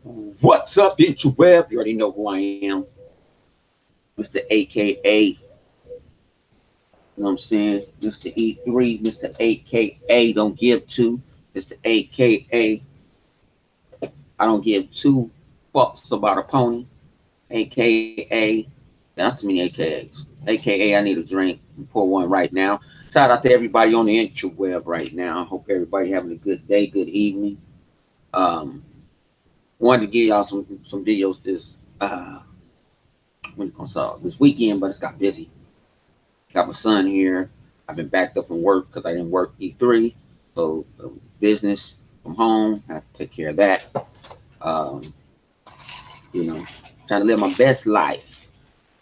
What's up, interweb? You already know who I am, Mr. AKA. You know what I'm saying? Mr. E3, Mr. AKA. Don't give two. Mr. AKA. I don't give two fucks about a pony. AKA. That's too many AKAs. AKA, I need a drink. Pour one right now. Shout out to everybody on the interweb right now. Hope everybody having a good day, good evening. Um, Wanted to give y'all some videos this weekend, but it's got busy. Got my son here. I've been backed up from work because I didn't work E3. So business from home, I have to take care of that. Um, you know, trying to live my best life.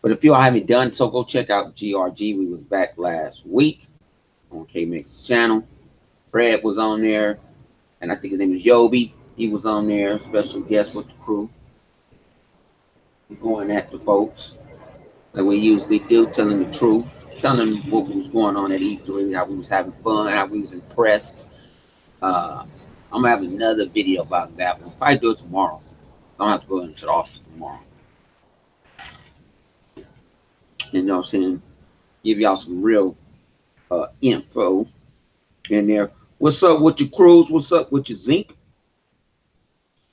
But if you all haven't done so, go check out GRG. We was back last week on K-Mix channel. Fred was on there, and I think his name was Yobi. He was on there, special guest with the crew. Going at the folks like we usually do, telling the truth, telling them what was going on at E3, how we was having fun, how we was impressed. Uh, I'm gonna have another video about that one. Probably do it tomorrow. I don't have to go into the office tomorrow. You know what I'm saying? Give y'all some real info in there. What's up with your crews? What's up with your zinc?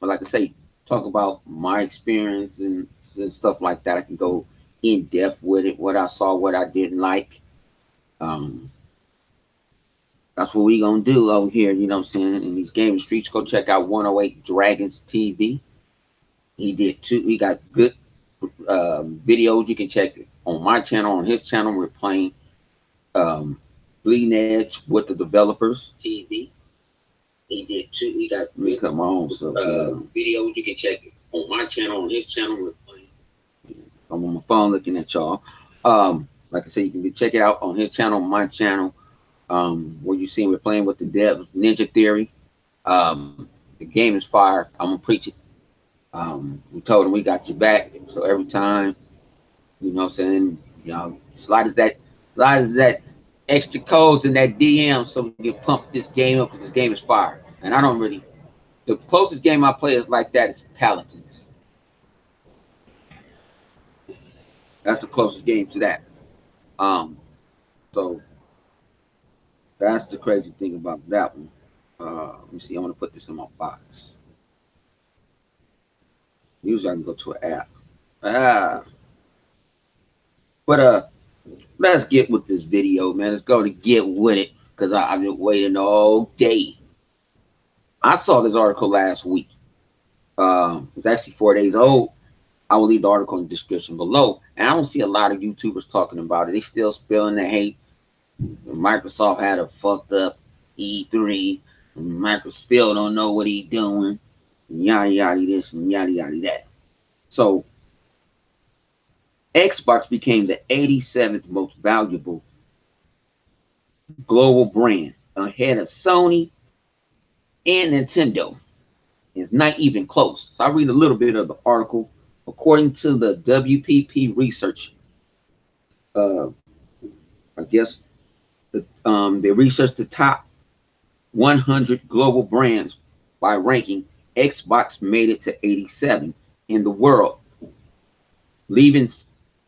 But like I say, talk about my experience and stuff like that. I can go in depth with it, what I saw, what I didn't like. Um, that's what we gonna do over here, you know what I'm saying? In these gaming streets, go check out 108 Dragons TV. He did too. We got good videos. You can check it on my channel, on his channel. We're playing Bleeding Edge with the developers TV. He did too. We got me cut my own stuff. Videos. You can check it on my channel, on his channel. We're playing. I'm on my phone looking at y'all. Like I said, you can check it out on his channel, my channel. Where you see we're playing with the devs, Ninja Theory. The game is fire. I'm gonna preach it. We told him we got your back. So every time, you know what I'm saying, you know, slide us that extra codes in that DM so we can pump this game up because this game is fire. And I don't really, the closest game I play is like that is Paladins. That's the closest game to that. So that's the crazy thing about that one. Let me see. I want to put this in my box. Usually I can go to an app. Ah, but let's get with this video, man. Let's go to get with it because I've been waiting all day. I saw this article last week. It's actually 4 days old. I will leave the article in the description below. And I don't see a lot of YouTubers talking about it. They still spilling the hate. Microsoft had a fucked up E3. Microsoft still don't know what he's doing. Yada yada this and yada yada that. So Xbox became the 87th most valuable global brand ahead of Sony and Nintendo. It's not even close. So I read a little bit of the article. According to the WPP research, I guess they researched the top 100 global brands by ranking. Xbox made it to 87 in the world, leaving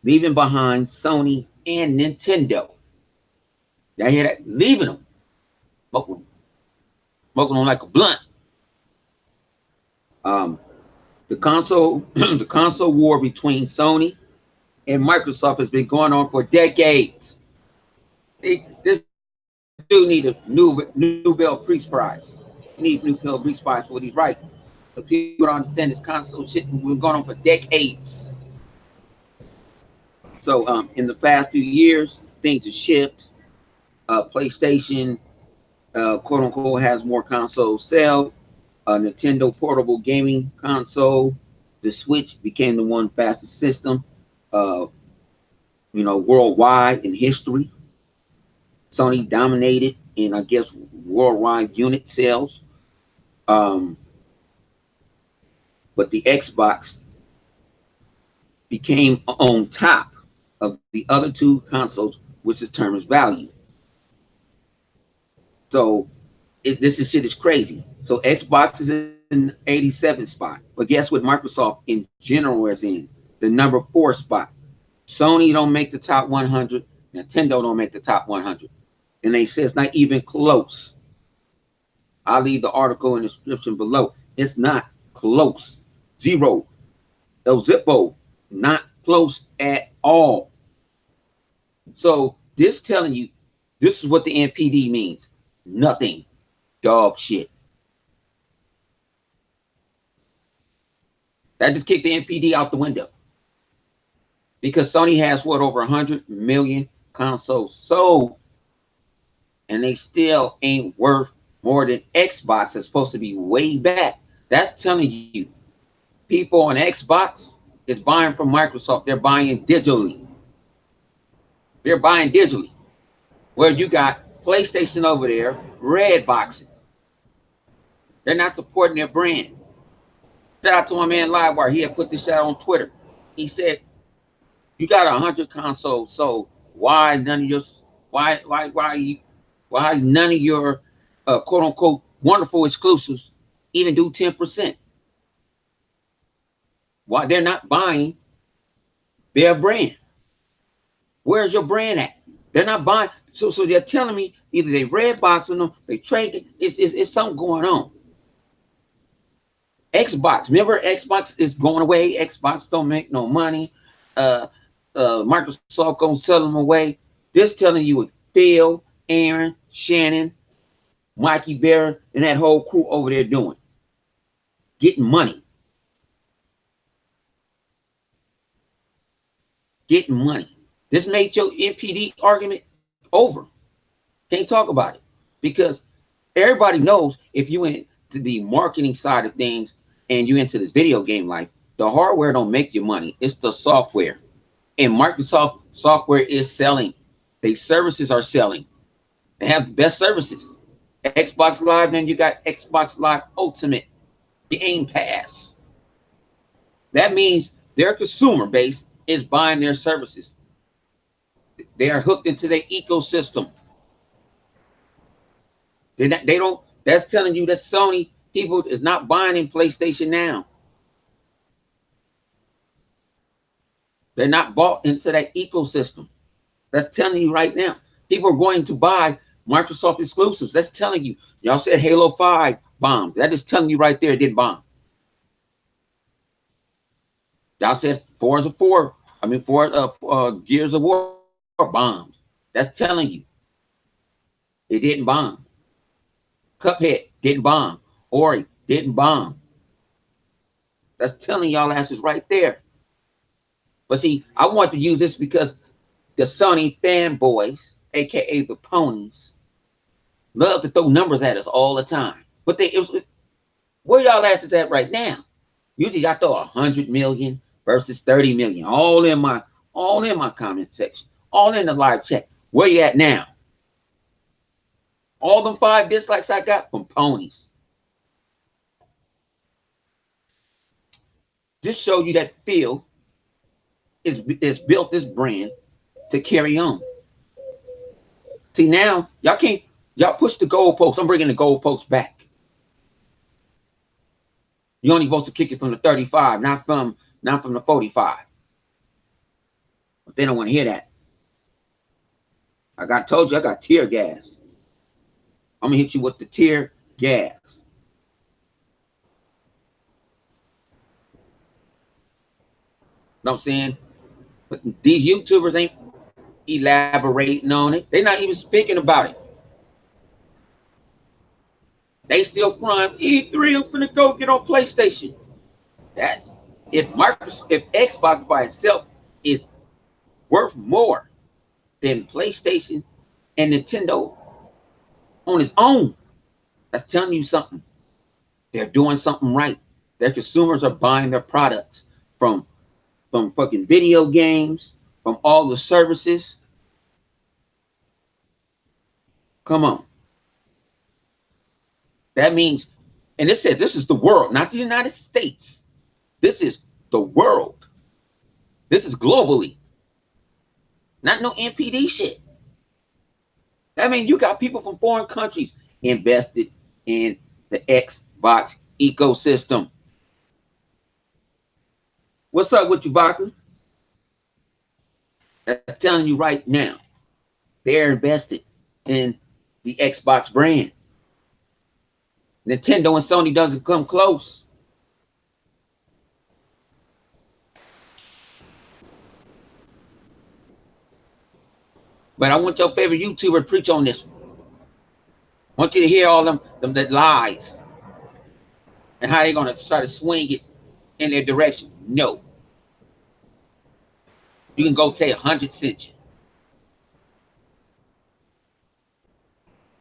behind Sony and Nintendo. Y'all hear that? Leaving them, smoking them like a blunt. The console war between Sony and Microsoft has been going on for decades. This dude need a Nobel Peace Prize. He needs Nobel Peace Prize for what he's right. The people don't understand this console shit has been going on for decades. So in the past few years, things have shifted. PlayStation, quote unquote, has more consoles sell. Nintendo portable gaming console, the Switch became the one fastest system, uh, worldwide in history. Sony dominated in, I guess, worldwide unit sales. Um, but the Xbox became on top of the other two consoles, which determines value. So this shit is crazy. So Xbox is in the top. the 87 spot. But guess what Microsoft in general is in? The number 4 spot. Sony don't make the top 100. Nintendo don't make the top 100. And they say it's not even close. I'll leave the article in the description below. It's not close. Zero. El Zippo. Not close at all. So this telling you, this is what the NPD means. Nothing. Dog shit. That just kicked the NPD out the window. Because Sony has what, over 100 million consoles sold. And they still ain't worth more than Xbox is supposed to be way back. That's telling you people on Xbox is buying from Microsoft. They're buying digitally. They're buying digitally. Where you got PlayStation over there, red boxing. They're not supporting their brand. Shout out to my man Livewire. He had put this out on Twitter. He said, "You got 100 consoles, so why none of your why none of your quote unquote wonderful exclusives even do 10%? Why they're not buying their brand? Where's your brand at? They're not buying. So they're telling me either they red boxing them, they trade. It's something going on. Xbox, remember Xbox is going away. Xbox don't make no money. Microsoft gonna sell them away. This telling you what Phil, Aaron, Shannon, Mikey Bear, and that whole crew over there doing. Getting money. Getting money. This made your NPD argument over. Can't talk about it. Because everybody knows if you into the marketing side of things and you into this video game life, the hardware don't make your money. It's the software. And Microsoft software is selling. Their services are selling. They have the best services. Xbox Live, then you got Xbox Live Ultimate, Game Pass. That means their consumer base is buying their services. They are hooked into their ecosystem. They don't. That's telling you that Sony people is not buying in PlayStation now. They're not bought into that ecosystem. That's telling you right now. People are going to buy Microsoft exclusives. That's telling you. Y'all said Halo 5 bombed. That is telling you right there it didn't bomb. Y'all said Gears of War bombed. That's telling you it didn't bomb. Cuphead didn't bomb. Ori didn't bomb. That's telling y'all asses right there. But see, I want to use this because the Sony fanboys, aka the ponies, love to throw numbers at us all the time. But where y'all asses at right now? Usually y'all throw 100 million versus 30 million. All in my comment section. All in the live chat. Where you at now? All them 5 dislikes I got from ponies. Just showed you that Phil is built this brand to carry on. See, now y'all push the goalposts. I'm bringing the goalposts back. You're only supposed to kick it from the 35, not from the 45. But they don't want to hear that. Told you I got tear gas. I'm gonna hit you with the tear gas. Know what I'm saying? But these YouTubers ain't elaborating on it. They're not even speaking about it. They still crying, E3, I'm finna go get on PlayStation. That's if Xbox by itself is worth more than PlayStation and Nintendo on its own. That's telling you something. They're doing something right. Their consumers are buying their products from fucking video games, from all the services. Come on. That means, and it said this is the world, not the United States. This is the world. This is globally. Not no NPD shit. That means you got people from foreign countries invested in the Xbox ecosystem. What's up with you, Vodka? That's telling you right now, they're invested in the Xbox brand. Nintendo and Sony doesn't come close. But I want your favorite YouTuber to preach on this one. I want you to hear all them that lies and how they're gonna try to swing it in their direction. No, you can go tell 100 cents.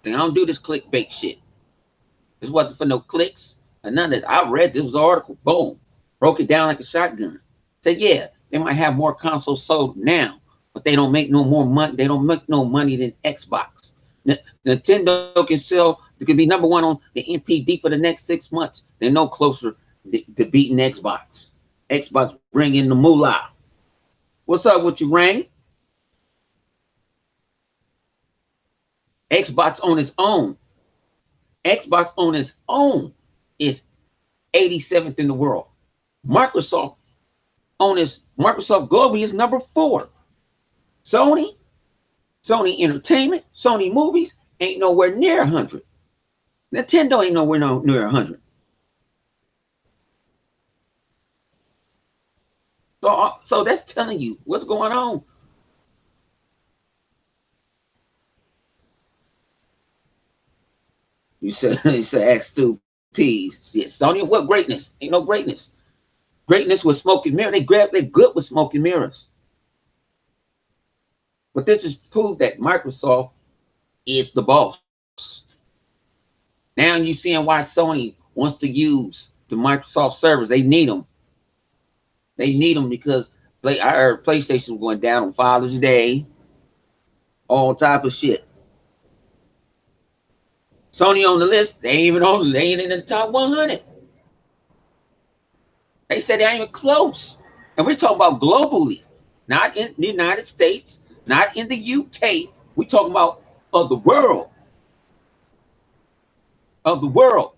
I don't do this clickbait shit. This wasn't for no clicks or none of that. I read this article, boom, broke it down like a shotgun. Said, yeah, they might have more consoles sold now, but they don't make no more money. They don't make no money than Xbox. Nintendo can sell, they can be number one on the NPD for the next 6 months. They're no closer to beating Xbox. Xbox bring in the moolah. What's up with you, Rain? Xbox on its own. Xbox on its own is 87th in the world. Microsoft on its Microsoft globally is number 4. Sony Entertainment, Sony Movies ain't nowhere near 100. Nintendo ain't nowhere near 100. So that's telling you what's going on. You said ask Stu Pease. Yeah, Sony, what greatness? Ain't no greatness. Greatness with smoke and mirror. They good with smoke and mirrors. But this is proof that Microsoft is the boss. Now you're seeing why Sony wants to use the Microsoft servers. They need them. They need them because I heard PlayStation going down on Father's Day. All type of shit. Sony on the list. They ain't in the top 100. They said they ain't even close. And we're talking about globally. Not in the United States. Not in the UK. We're talking about of the world. Of the world.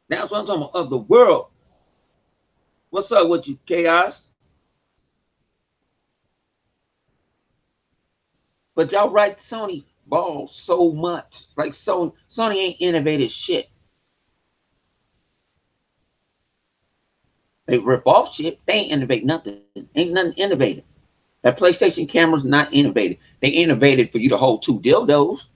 That's what I'm talking about. Of the world. What's up with you, Chaos? But y'all right, Sony balls so much. Like Sony ain't innovated shit. They rip off shit. They ain't innovate nothing. Ain't nothing innovative. That PlayStation camera's not innovative. They innovated for you to hold 2 dildos.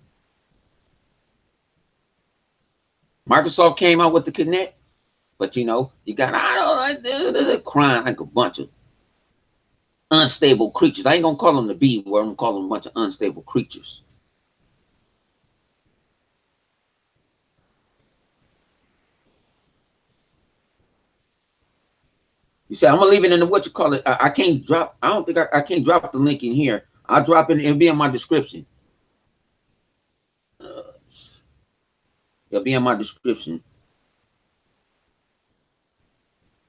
Microsoft came out with the Kinect, but you know, you got crying like a bunch of unstable creatures. I ain't gonna call them the B word. I'm gonna call them a bunch of unstable creatures. You say I'm gonna leave it in the what you call it. I can't drop. I don't think I can't drop the link in here. I'll drop it. It'll be in my description. It'll be in my description.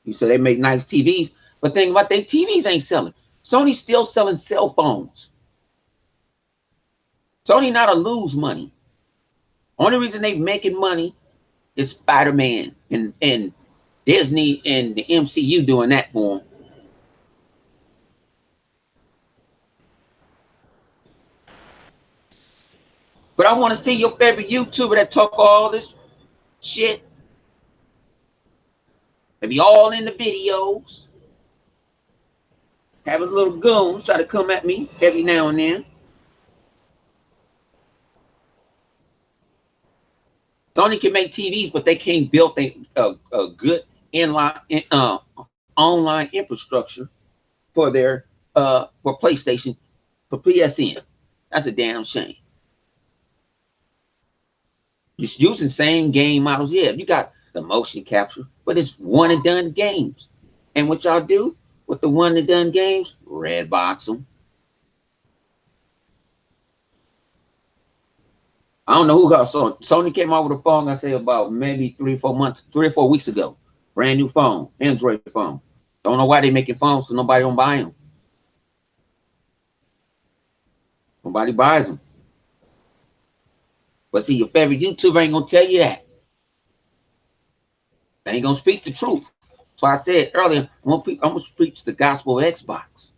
You said they make nice TVs, but think about they TVs ain't selling. Sony's still selling cell phones. Sony not a lose money. Only reason they making money is Spider-Man and Disney and the MCU doing that for them. But I want to see your favorite YouTuber that talk all this shit. They be all in the videos. Have his little goons try to come at me every now and then. Sony can make TVs, but they can't build a good online infrastructure for their for PlayStation, for PSN. That's a damn shame. Just using same game models. Yeah, you got the motion capture, but it's one and done games. And what y'all do with the one and done games? Red box them. I don't know who got Sony. Sony came out with a phone, I say about maybe 3 or 4 weeks ago. Brand new phone, Android phone. Don't know why they making phones, so nobody don't buy them. Nobody buys them. But see, your favorite YouTuber ain't gonna tell you that. They ain't gonna speak the truth. So I said earlier, I'm gonna preach the gospel of Xbox.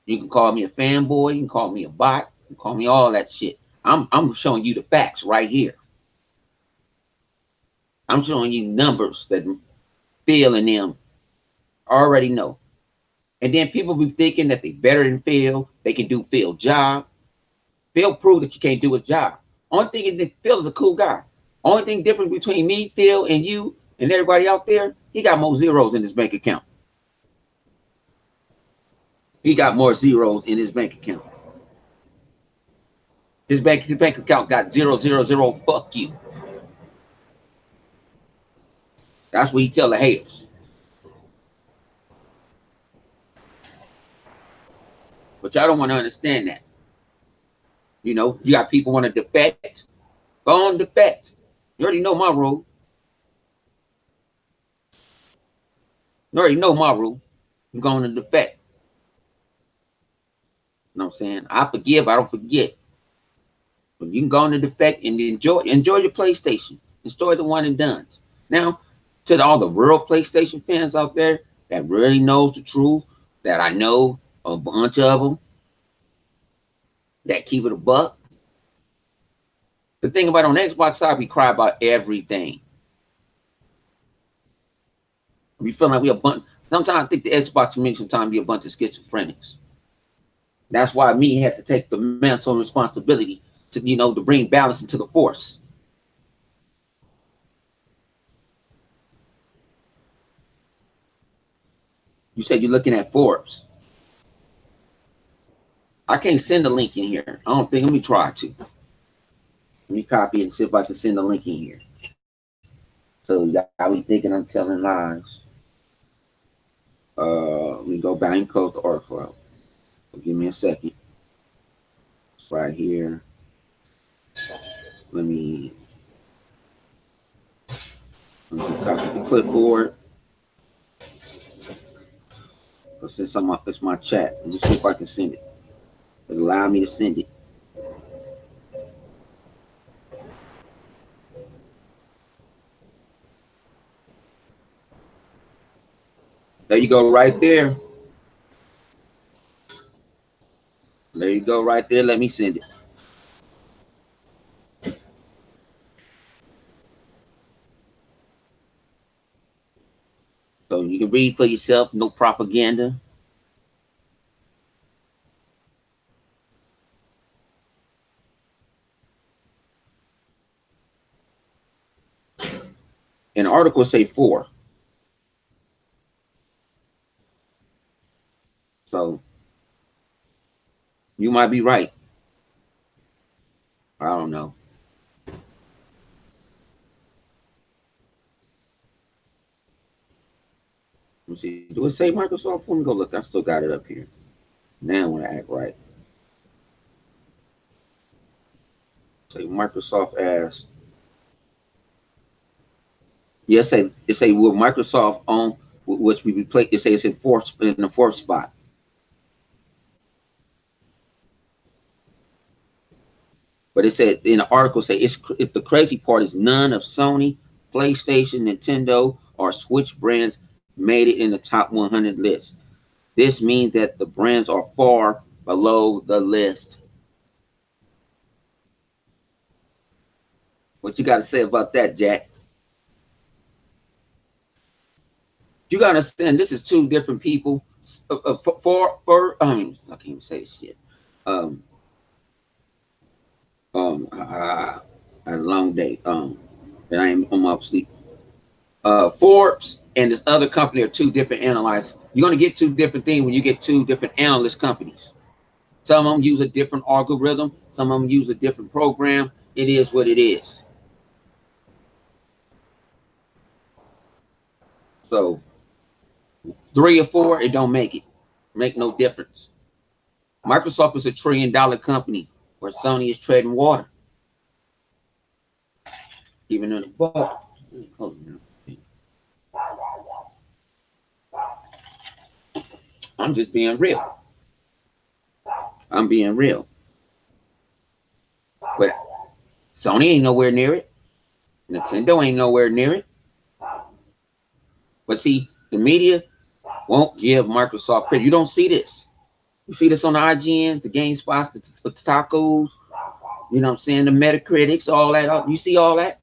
You can call me a fanboy, you can call me a bot, you can call me all that shit. I'm showing you the facts right here. I'm showing you numbers that Phil and them already know. And then people be thinking that they better than Phil, they can do Phil's job. Phil proved that you can't do his job. Only thing is that Phil is a cool guy. Only thing different between me, Phil, and you, and everybody out there, he got more zeros in his bank account. He got more zeros in his bank account. His bank account got 000. Fuck you. That's what he tell the haters. But y'all don't want to understand that. You know, you got people want to defect. Go on, defect. You already know my rule. You already know my rule. I'm going to defect. You know what I'm saying? I forgive, I don't forget. But you can go on to defect and enjoy your PlayStation. Enjoy the one and dones. Now, to all the real PlayStation fans out there that really knows the truth, that I know a bunch of them that keep it a buck. The thing about on Xbox side, we cry about everything. We feel like we a bunch. Sometimes I think the Xbox community sometimes be a bunch of schizophrenics. That's why me had to take the mental responsibility to, you know, to bring balance into the force. You said you're looking at Forbes. I can't send the link in here. I don't think. Let me try to. Let me copy it and see if I can send the link in here. So y'all be thinking I'm telling lies. Let me go back and close the article. So give me a second. It's right here. Let me copy the clipboard. But since it's my chat, let me see if I can send it. It allow me to send it. There you go, right there. There you go, right there. Let me send it. So you can read for yourself. No propaganda. And the article say 4. So you might be right. I don't know. Let me see. Do it say Microsoft? Let me go look. I still got it up here. Now I want to act right. Say Microsoft as. Yes, it say will Microsoft own, which we replace. It says it's in the fourth spot. But it said in the article, say it's the crazy part is none of Sony, PlayStation, Nintendo, or Switch brands made it in the top 100 list. This means that the brands are far below the list. What you got to say about that, Jack? You got to understand this is two different people. I mean, I can't even say this shit. I had a long day. And I am on my sleep. Forbes and this other company are two different analysts. You're going to get two different things when you get two different analyst companies. Some of them use a different algorithm. Some of them use a different program. It is what it is. So 3 or 4, it don't make it. Make no difference. Microsoft is $1 trillion company where Sony is trading water. Even in the book. I'm just being real. I'm being real. But Sony ain't nowhere near it. Nintendo ain't nowhere near it. But see, the media won't give Microsoft credit. You don't see this. You see this on the IGNs, the GameSpots, the tacos, you know what I'm saying, the Metacritics, all that. You see all that?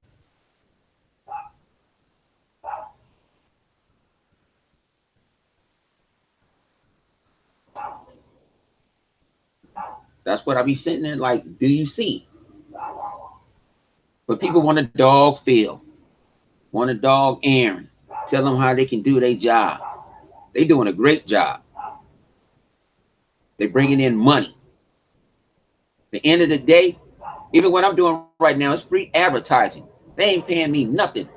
That's what I be sitting there like, do you see? But people want a dog Phil, want a dog Aaron, tell them how they can do their job. They doing a great job. They bringing in money. At the end of the day, even what I'm doing right now is free advertising. They ain't paying me nothing.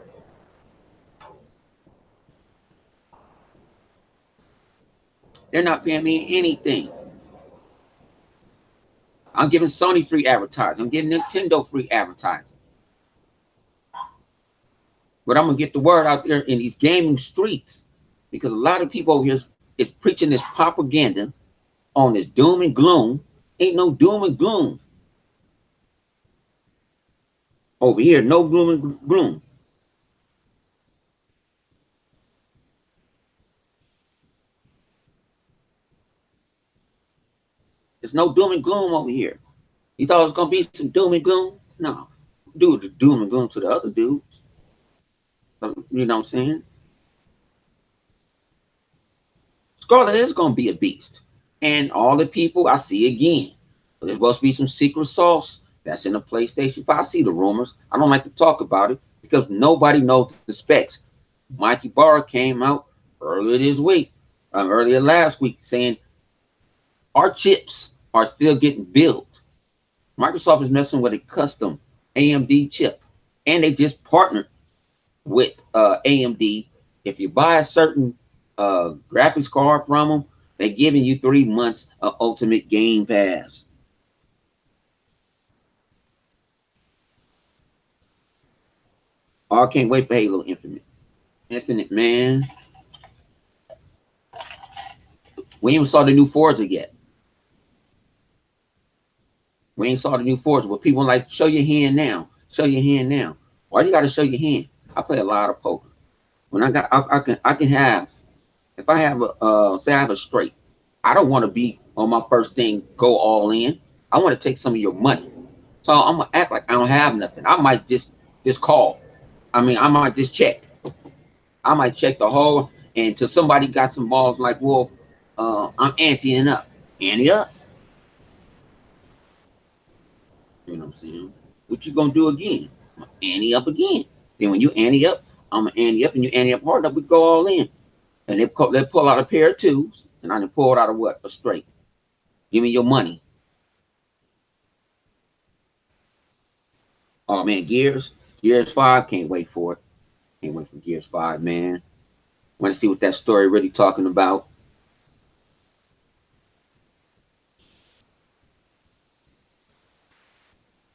They're not paying me anything. I'm giving Sony free advertising. I'm giving Nintendo free advertising. But I'm going to get the word out there in these gaming streets, because a lot of people over here is preaching this propaganda on this doom and gloom. Ain't no doom and gloom. Over here, no gloom and gloom. There's no doom and gloom over here. You thought it was going to be some doom and gloom? No. Do the doom and gloom to the other dudes. You know what I'm saying? Scarlet is going to be a beast. And all the people I see again. There's supposed to be some secret sauce that's in the PlayStation 5. I see the rumors. I don't like to talk about it because nobody knows the specs. Mikey Barr came out earlier this week, earlier last week, saying our chips are still getting built. Microsoft is messing with a custom AMD chip, and they just partnered with AMD. If you buy a certain graphics card from them, they're giving you 3 months of Ultimate Game Pass. Oh, I can't wait for Halo Infinite. Infinite, man. We ain't even saw the new Forza yet. We ain't saw the new Forza. But people like, show your hand now. Show your hand now. Why you got to show your hand? I play a lot of poker. When I can have, if I have a say I have a straight, I don't want to be on my first thing go all in. I want to take some of your money. So I'm gonna act like I don't have nothing. I might just call. I mean, I might just check. I might check the whole, and until somebody got some balls like, well, I'm anteing up. Ante up. You know what I'm saying? What you gonna do again? I'm ante up again. Then when you ante up, I'm gonna ante up, and you ante up hard enough, we go all in. And they pull out a pair of twos, and I done pulled out of what? A straight. Give me your money. Oh man, Gears 5, can't wait for it. Can't wait for Gears 5, man. Want to see what that story really talking about.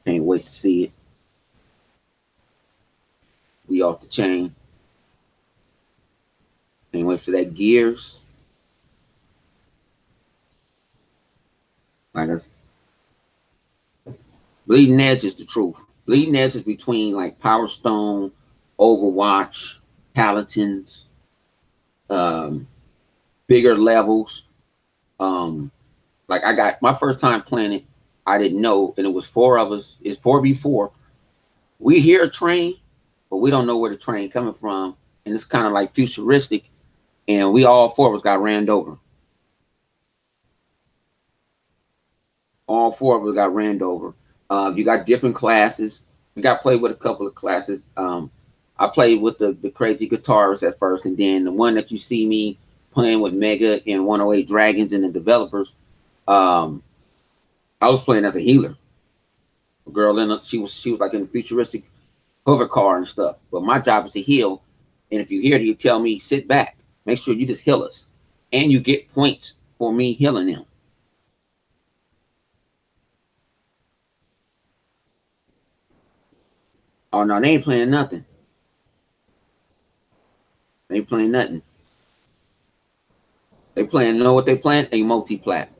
Can't wait to see it. We off the chain. Can't wait for that Gears. Like us. Bleeding Edge is the truth. Bleeding Edge is between like Power Stone, Overwatch, Paladins, um, bigger levels. Um, like I got my first time playing it, I didn't know, and it was 4 of us. It's 4v4. We hear a train, but we don't know where the train coming from, and it's kind of like futuristic. And we all 4 of us got ran over. All 4 of us got ran over. You got different classes. We got played with a couple of classes. I played with the crazy guitarist at first, and then the one that you see me playing with Mega and 108 Dragons and the developers. Um, I was playing as a healer. A girl she was like in a futuristic hover car and stuff. But my job is to heal. And if you hear it, you tell me sit back. Make sure you just heal us, and you get points for me healing them. Oh no, they ain't playing nothing. They ain't playing nothing. They playing, know what they playing? A multi-plat.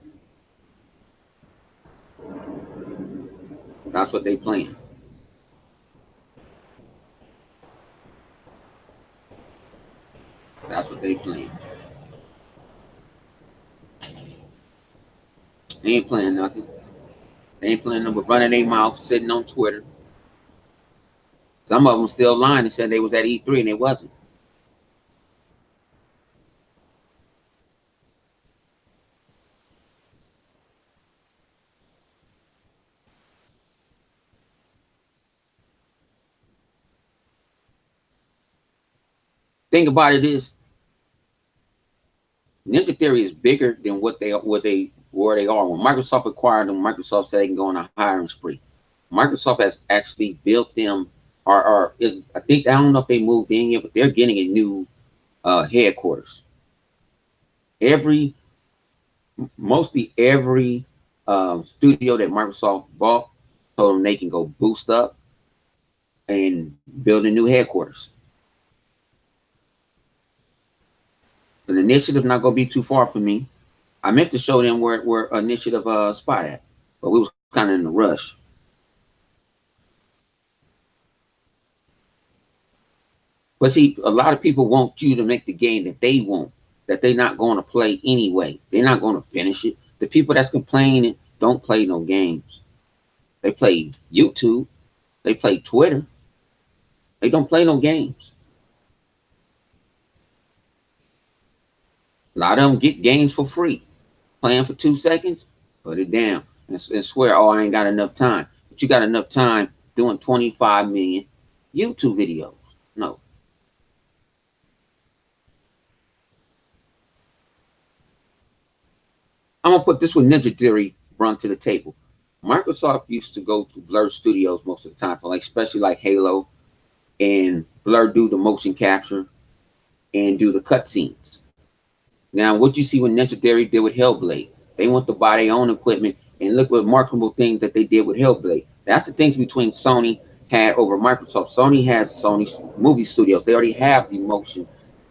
That's what they playing. That's what they playing. They ain't playing nothing. They ain't playing nothing but running their mouth, sitting on Twitter. Some of them still lying and said they was at E3 and they wasn't. Think about it is Ninja Theory is bigger than where they are. When Microsoft acquired them, Microsoft said they can go on a hiring spree. Microsoft has actually built them, I think I don't know if they moved in yet, but they're getting a new headquarters. Mostly every studio that Microsoft bought told them they can go boost up and build a new headquarters. The initiative not gonna be too far from me. I meant to show them where initiative spot at, but we was kind of in a rush. But see, a lot of people want you to make the game that they want, that they're not going to play anyway. They're not going to finish it. The people that's complaining don't play no games. They play YouTube. They play Twitter. They don't play no games. A lot of them get games for free. Playing for 2 seconds, put it down and swear, oh, I ain't got enough time. But you got enough time doing 25 million YouTube videos. No. I'm gonna put this with Ninja Theory brought to the table. Microsoft used to go to Blur Studios most of the time for especially like Halo, and Blur do the motion capture and do the cutscenes. Now, what you see what Ninja Theory did with Hellblade, they want to buy their own equipment, and look what marketable things that they did with Hellblade. That's the things between Sony had over Microsoft. Sony has Sony movie studios. They already have the motion,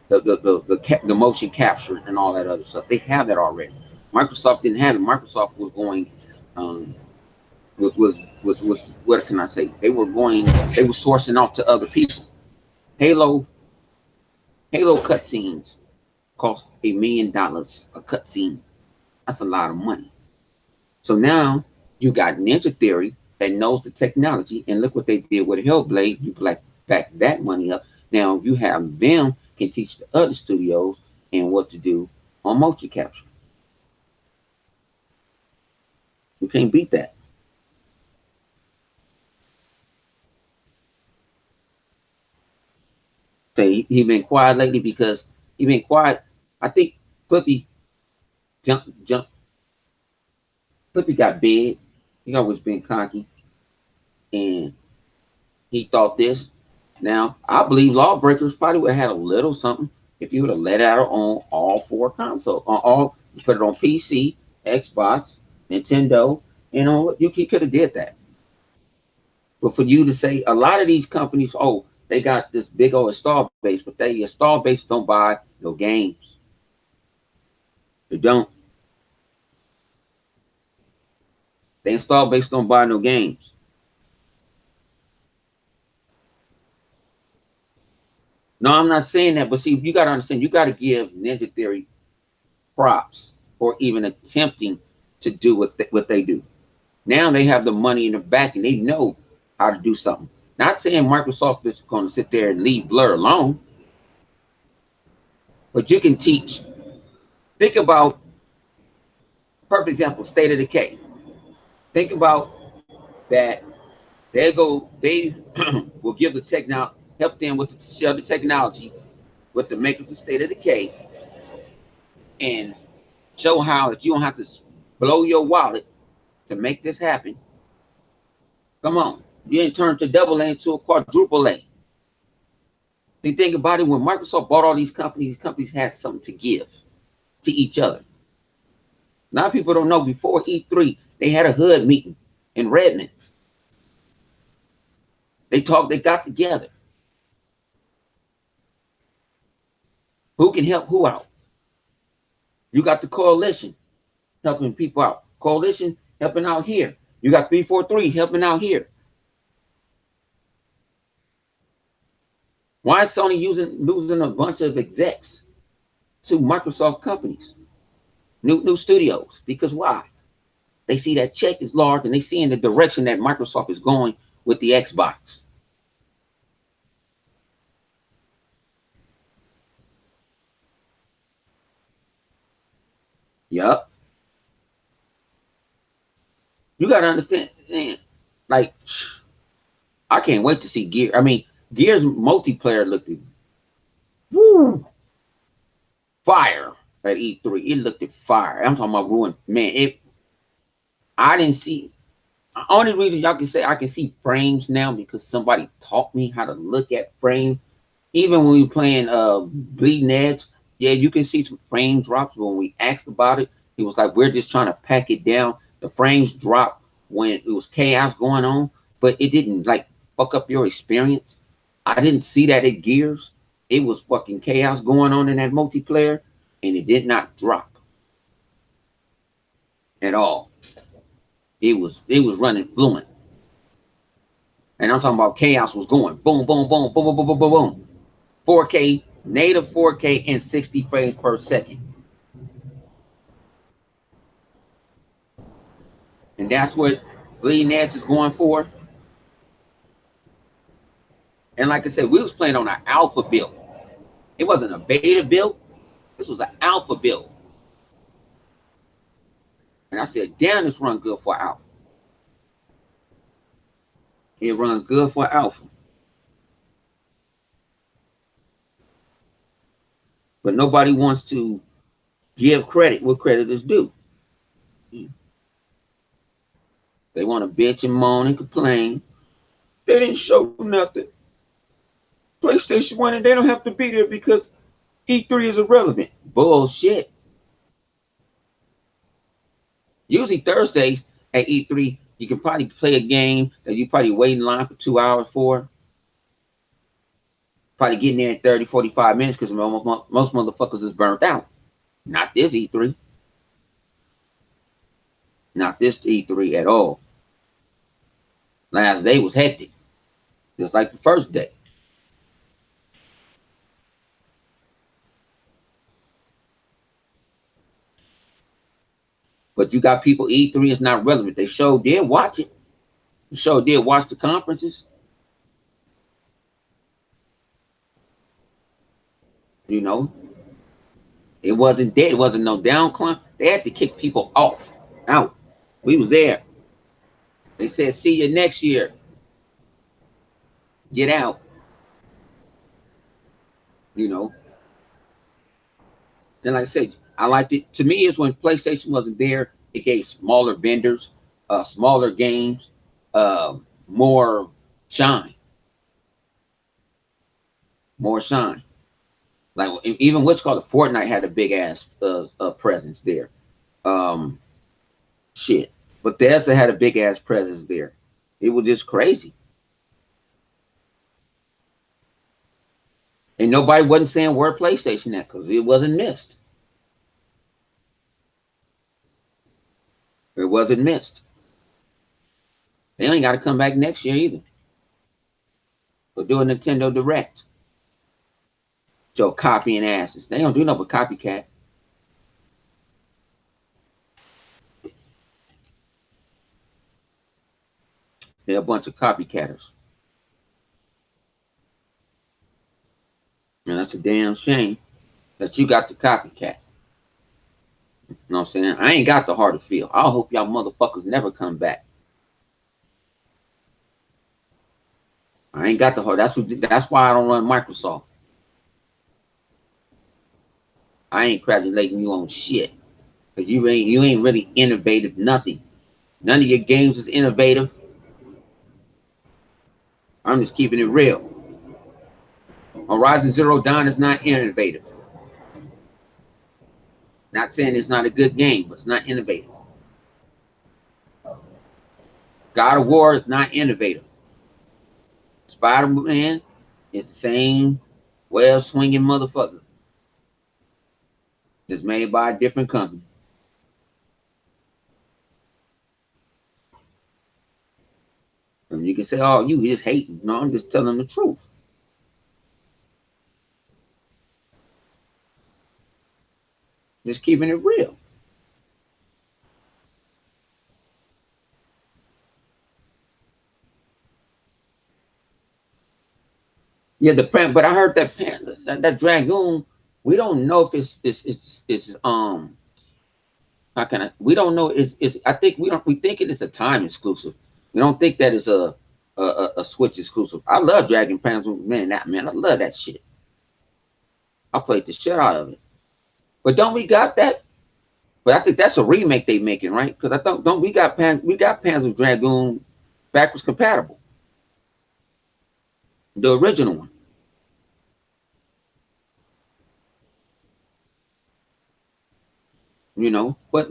the motion capture and all that other stuff. They have that already. Microsoft didn't have it. Microsoft was going, um, was what can I say? They were sourcing out to other people. Halo, Halo cutscenes cost $1 million a cutscene. That's a lot of money. So now you got Ninja Theory that knows the technology, and look what they did with Hellblade. You back that money up. Now you have them can teach the other studios and what to do on motion capture. You can't beat that. Say he been quiet lately because he been quiet. I think Cliffy jump. Cliffy got big. He always been cocky, and he thought this. Now I believe Lawbreakers probably would have had a little something if you would have let it out on all 4 consoles. On all, you put it on PC, Xbox, Nintendo. You know, he could have did that. But for you to say a lot of these companies, oh, they got this big old install base, but they install base don't buy no games. They don't. They install base don't buy no games. No, I'm not saying that, but see, you got to understand, you got to give Ninja Theory props for even attempting to do what they do. Now they have the money in the back and they know how to do something. Not saying Microsoft is going to sit there and leave Blur alone, but you can teach. Think about, perfect example, State of Decay. Think about that. They will give the technology, help them with share the technology with the makers of State of Decay, and show how that you don't have to blow your wallet to make this happen. Come on, you ain't turned to double A into a quadruple A. The thing about it, when Microsoft bought all these companies had something to give to each other. A lot of people don't know, before E3, they had a hood meeting in Redmond. They talked, they got together. Who can help who out? You got the coalition helping people out. Coalition helping out here. You got 343 helping out here. Why is Sony losing a bunch of execs to Microsoft companies, new studios? Because why? They see that check is large and they see in the direction that Microsoft is going with the Xbox. Yup. You got to understand, man, like, I can't wait to see Gear. I mean, Gears multiplayer looked at, woo, fire at E3. It looked at fire. I'm talking about ruin. Man, I didn't see. The only reason y'all can say I can see frames now because somebody taught me how to look at frames. Even when we were playing Bleeding Edge, yeah, you can see some frame drops. But when we asked about it, he was like, we're just trying to pack it down. The frames dropped when it was chaos going on, but it didn't like fuck up your experience. I didn't see that at Gears. It was fucking chaos going on in that multiplayer, and it did not drop at all. It was running fluent. And I'm talking about chaos was going boom, boom, boom, boom, boom, boom, boom, boom, boom. 4K, native 4K, and 60 frames per second. And that's what Bleeding Edge is going for. And like I said, we was playing on an alpha build. It wasn't a beta build. This was an alpha build. And I said, damn, this run good for alpha. It runs good for alpha. But nobody wants to give credit what credit is due. They want to bitch and moan and complain. They didn't show nothing. PlayStation 1 and they don't have to be there because E3 is irrelevant. Bullshit. Usually Thursdays at E3, you can probably play a game that you probably wait in line for 2 hours for. Probably getting there in 30, 45 minutes because most motherfuckers is burnt out. Not this E3. Not this E3 at all. Last day was hectic. Just like the first day. But you got people, E3 is not relevant. They sure did watch it. They sure did watch the conferences. You know, it wasn't dead. It wasn't no downcline. They had to kick people off, out. We was there. They said, see you next year. Get out. You know. And like I said, I liked it. To me, it's when PlayStation wasn't there, it gave smaller vendors, smaller games, more shine. More shine. Like even what's called Fortnite had a big ass presence there. Um, shit. Bethesda had a big ass presence there. It was just crazy. And nobody wasn't saying where PlayStation at because it wasn't missed. It wasn't missed. They ain't got to come back next year either. Or do a Nintendo Direct. Joe copying asses. They don't do no but copycat. They're a bunch of copycatters. And that's a damn shame that you got the copycat. You know what I'm saying? I ain't got the heart of feel. I hope y'all motherfuckers never come back. I ain't got the heart. That's why I don't run Microsoft. I ain't congratulating you on shit. Cause you ain't really innovative, nothing. None of your games is innovative. I'm just keeping it real. Horizon Zero Dawn is not innovative. Not saying it's not a good game, but it's not innovative. God of War is not innovative. Spider-Man is the same web swinging motherfucker. Just made by a different company. And you can say, "Oh, you just hating." No, I'm just telling the truth. Just keeping it real. Yeah, the pan, but I heard that that dragoon. We don't know if it's how can I? We don't know. It's I think we think it is a time exclusive. We don't think that is a Switch exclusive. I love Dragon Panzer, man. That man, I love that shit. I played the shit out of it. But don't we got that? But I think that's a remake they making, right? Because I thought don't we got Panzer Dragoon backwards compatible, the original one, you know. But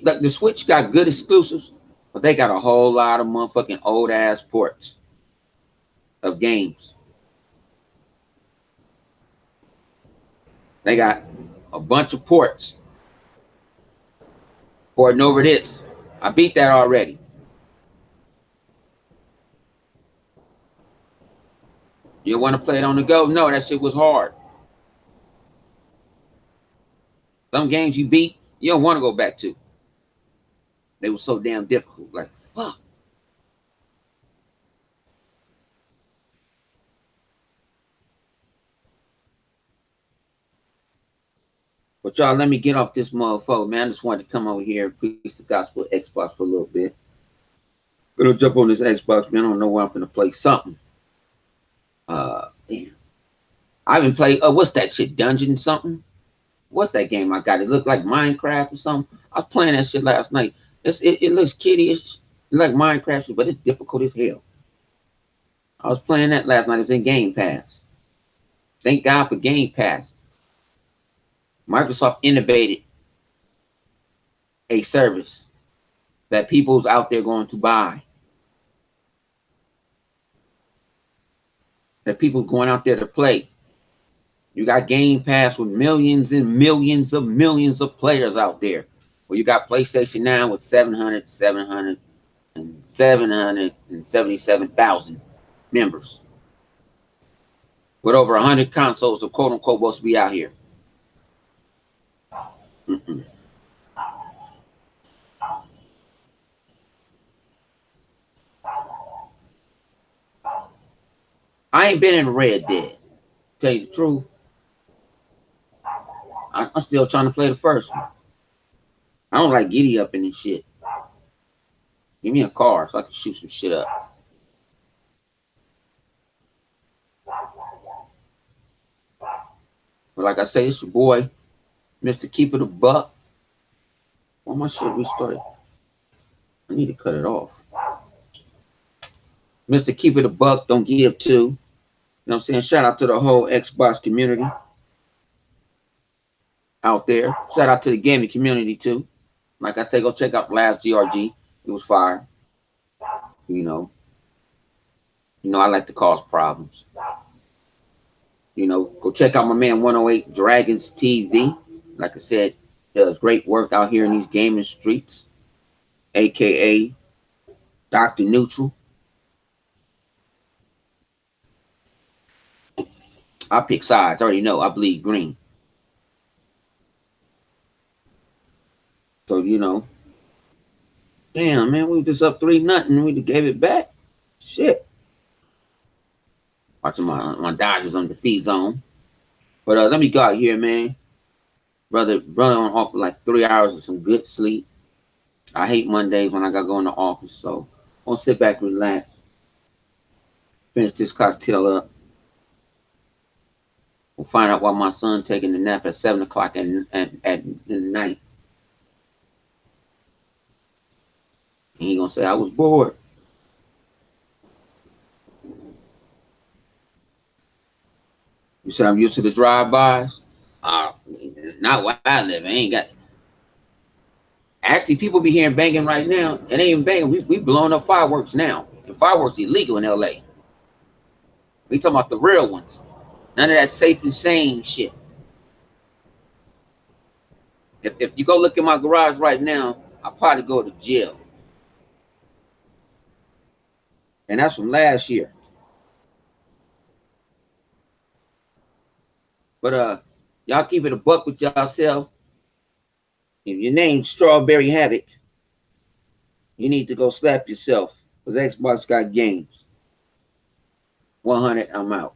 like the Switch got good exclusives, but they got a whole lot of motherfucking old ass ports of games. They got a bunch of ports porting over this. I beat that already. You want to play it on the go? No, that shit was hard. Some games you beat, you don't want to go back to. They were so damn difficult. Like fuck. But y'all, let me get off this motherfucker, man. I just wanted to come over here and preach the gospel of Xbox for a little bit. Gonna jump on this Xbox, man. I don't know where I'm gonna play something. Damn. I haven't played. What's that shit? Dungeon something? What's that game I got? It looked like Minecraft or something. I was playing that shit last night. It looks kiddie-ish, like Minecraft, but it's difficult as hell. I was playing that last night. It's in Game Pass. Thank God for Game Pass. Microsoft innovated a service that people's out there going to buy. That people going out there to play. You got Game Pass with millions and millions of players out there. Well, you got PlayStation now with 777,000 members. With over 100 consoles of quote unquote supposed to be out here. Mm-mm. I ain't been in Red Dead. Tell you the truth, I'm still trying to play the first one. I don't like giddy up in this shit. Give me a car so I can shoot some shit up. But like I say, it's your boy, Mr. Keep It a Buck. Why my shit restarted? I need to cut it off. Mr. Keep It a Buck, don't give to. You know what I'm saying? Shout out to the whole Xbox community out there. Shout out to the gaming community too. Like I say, go check out the last GRG. It was fire. You know. I like to cause problems. Go check out my man 108 Dragons TV. Like I said, does great work out here in these gaming streets, aka Dr. Neutral. I pick sides. I already know. I bleed green. So damn man, we were just up 3-0. We just gave it back. Shit. Watching my Dodgers on the feed zone. But let me go out here, man. Brother on off for like 3 hours of some good sleep. I hate Mondays when I gotta go in the office, so I'm gonna sit back and relax. Finish this cocktail up. We'll find out why my son taking a nap at 7 o'clock at night. And he gonna say I was bored. You said I'm used to the drive-bys. Uh, Not where I live. I ain't got. Actually, people be hearing banging right now. It ain't even banging. We blowing up fireworks now. The fireworks illegal in LA. We talking about the real ones. None of that safe and sane shit. If you go look in my garage right now, I'll probably go to jail. And that's from last year. But y'all keep it a buck with yourself. If your name's Strawberry Havoc, you need to go slap yourself. Because Xbox got games. 100, I'm out.